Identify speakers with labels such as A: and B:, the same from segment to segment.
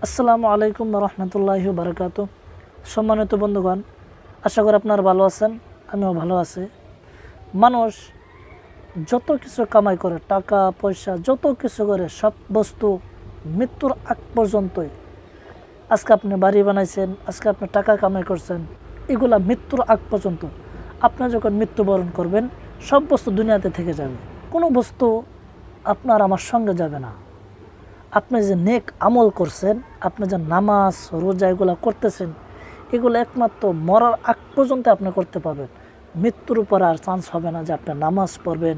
A: আসসালামু আলাইকুম রহমতুল্লাহি বারাকাত। সম্মানিত বন্ধুগণ, আশা করি আপনারা ভালো আছেন, আমিও ভালো আছি। মানুষ যত কিছু কামাই করে, টাকা পয়সা যত কিছু করে, সব বস্তু মৃত্যুর আগ পর্যন্তই। আজকে আপনি বাড়ি বানাইছেন, আজকে আপনি টাকা কামাই করছেন, এগুলা মৃত্যুর আগ পর্যন্ত। আপনি যখন মৃত্যুবরণ করবেন, সব বস্তু দুনিয়াতে থেকে যাবে, কোনো বস্তু আপনার আমার সঙ্গে যাবে না। আপনি যে নেক আমল করছেন, আপনি যে নামাজ রোজা এগুলো করতেছেন, এগুলো একমাত্র মরার আগ পর্যন্ত আপনি করতে পারবেন। মৃত্যুর উপর আর চান্স হবে না যে আপনি নামাজ পড়বেন,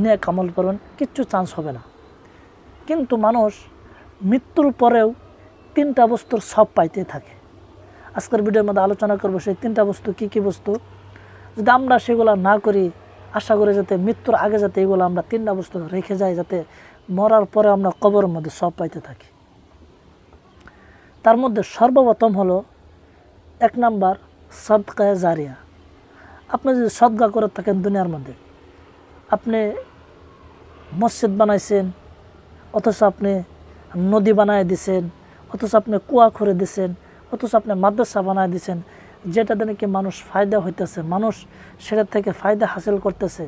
A: নেক আমল করবেন, কিচ্ছু চান্স হবে না। কিন্তু মানুষ মৃত্যুর পরেও তিনটা বস্তুর সব পাইতে থাকে। আজকের ভিডিওর মধ্যে আলোচনা করবো সেই তিনটা বস্তু কী কী বস্তু। যদি আমরা সেগুলো না করি, আশা করি যাতে মৃত্যুর আগে যাতে এগুলো আমরা তিনটা বস্তু রেখে যাই, যাতে মরার পরে আমরা কবরের মধ্যে সব পাইতে থাকি। তার মধ্যে সর্বপ্রথম হলো 1 নাম্বার সদকা জারিয়া। আপনি যদি সদকা করে থাকেন দুনিয়ার মধ্যে, আপনি মসজিদ বানাইছেন, অথচ আপনি নদী বানায় দিছেন, অথচ আপনি কুয়া করে দিছেন, অথচ আপনি মাদ্রাসা বানায় দিছেন, যেটাতে নাকি মানুষ ফায়দা হইতেছে, মানুষ সেটা থেকে ফায়দা হাসিল করতেছে।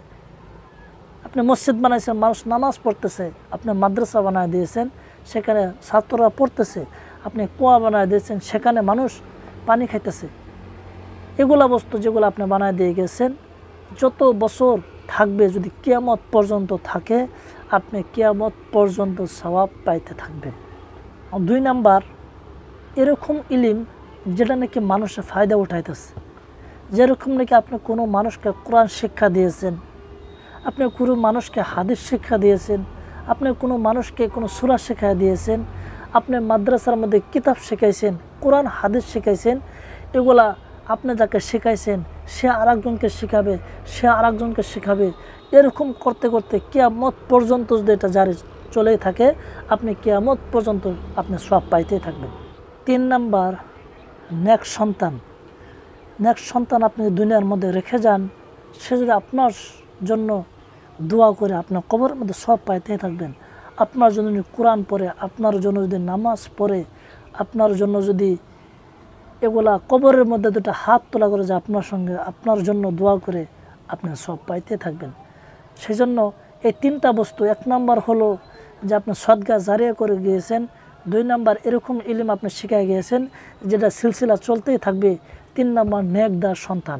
A: আপনি মসজিদ বানাইছেন, মানুষ নামাজ পড়তেছে, আপনি মাদ্রাসা বানায় দিয়েছেন, সেখানে ছাত্ররা পড়তেছে, আপনি কুয়া বানায় দিয়েছেন, সেখানে মানুষ পানি খাইতেছে। এগুলা বস্তু যেগুলো আপনি বানায় দিয়ে গেছেন, যত বছর থাকবে, যদি কিয়ামত পর্যন্ত থাকে, আপনি কিয়ামত পর্যন্ত সওয়াব পাইতে থাকবেন। 2 নাম্বার, এরকম ইলিম যেটা নাকি মানুষের ফায়দা উঠাইতেছে। যেরকম নাকি আপনি কোনো মানুষকে কোরআন শিক্ষা দিয়েছেন, আপনি কোনো মানুষকে হাদিস শিক্ষা দিয়েছেন, আপনি কোনো মানুষকে কোনো সূরা শিক্ষা দিয়েছেন, আপনি মাদ্রাসার মধ্যে কিতাব শিখাইছেন, কোরআন হাদিস শিখাইছেন, এগুলা আপনি যাকে শিখাইছেন সে আরেকজনকে শিখাবে, সে আরেকজনকে শিখাবে। এরকম করতে করতে কিয়ামত পর্যন্ত যদি এটা জারি চলেই থাকে, আপনি কিয়ামত পর্যন্ত আপনি সওয়াব পাইতেই থাকবেন। 3 নাম্বার, নেক সন্তান। নেক সন্তান আপনি দুনিয়ার মধ্যে রেখে যান, সে যদি আপনার জন্য দোয়া করে, আপনার কবরের মধ্যে সওয়াব পাইতেই থাকবেন। আপনার জন্য যদি কোরআন পড়ে, আপনার জন্য যদি নামাজ পড়ে, আপনার জন্য যদি এগুলা কবরের মধ্যে দুটো হাত তোলা করে যে আপনার সঙ্গে আপনার জন্য দোয়া করে, আপনি সওয়াব পাইতে থাকবেন। সেই জন্য এই 3টা বস্তু, 1 নাম্বার হলো যে আপনি সদকা জারিয়া করে গিয়েছেন, 2 নাম্বার এরকম ইলম আপনি শিখাই গিয়েছেন যেটা সিলসিলা চলতেই থাকবে, 3 নাম্বার নেকদার সন্তান।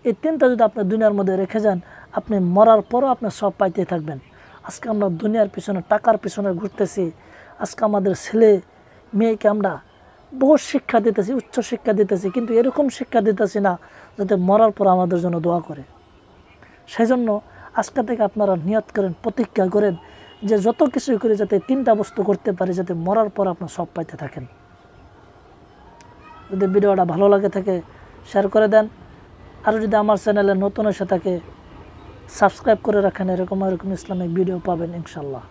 A: এই 3টা যদি আপনি দুনিয়ার মধ্যে রেখে যান, আপনি মরার পরও আপনি সব পাইতে থাকবেন। আজকে আমরা দুনিয়ার পিছনে, টাকার পিছনে ঘুরতেছি। আজকে আমাদের ছেলে মেয়েকে আমরা বহু শিক্ষা দিতেছি, উচ্চ শিক্ষা দিতেছি, কিন্তু এরকম শিক্ষা দিতেছি না যাতে মরার পর আমাদের জন্য দোয়া করে। সেই জন্য আজকে থেকে আপনারা নিয়ত করেন, প্রতিজ্ঞা করেন যে যত কিছুই করে যাতে 3টা বস্তু করতে পারি, যাতে মরার পর আপনার সব পাইতে থাকেন। যদি ভিডিওটা ভালো লাগে থাকে শেয়ার করে দেন, আর যদি আমার চ্যানেলে নতুন এসে থাকে সাবস্ক্রাইব করে রাখেন। এরকম ইসলামিক ভিডিও পাবেন ইনশাল্লাহ।